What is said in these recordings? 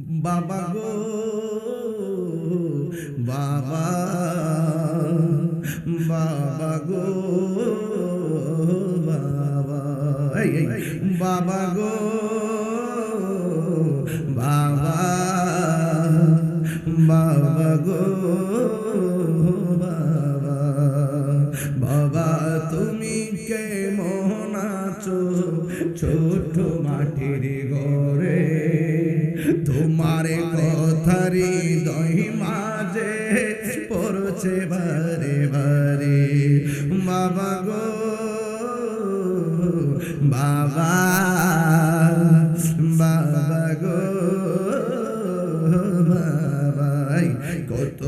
বাবা গো বাবা, বাবা গো বাবা, বাবা গো বাবা, বাবা গো বাবা, বাবা তুমি কেমন আছো ছোট মাটির ঘরে, তোমার কথার হৃদয় মাঝে পড়ছে বারে বারে, বাবা গো বাবা, বাবা গো বাবা, কত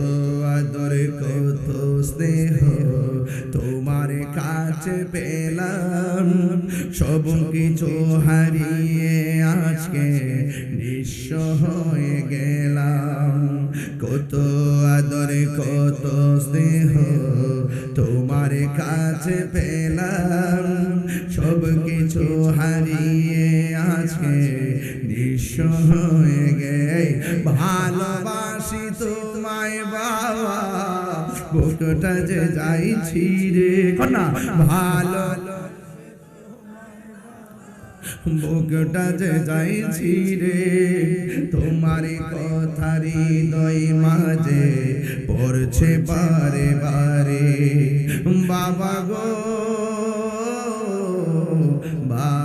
আদর কত স্নেহ তোমার কাছে পেলাম, সব কিছু হারিয়ে আজকে নিঃস্ব হয়ে গেলাম। কত আদর কত স্নেহ তোমার কাছে পেলাম, সব কিছু হারিয়ে আজকে নিঃস্ব হয়ে গে। ভালোবাসি তোমায় বাবা, বুকটা যে যাইছি রে না, ভালো বুকটা যে যাইছি রে, তোমার কথার হৃদয় মাঝে পড়ছে বারে বারে, বাবা গো বাবা।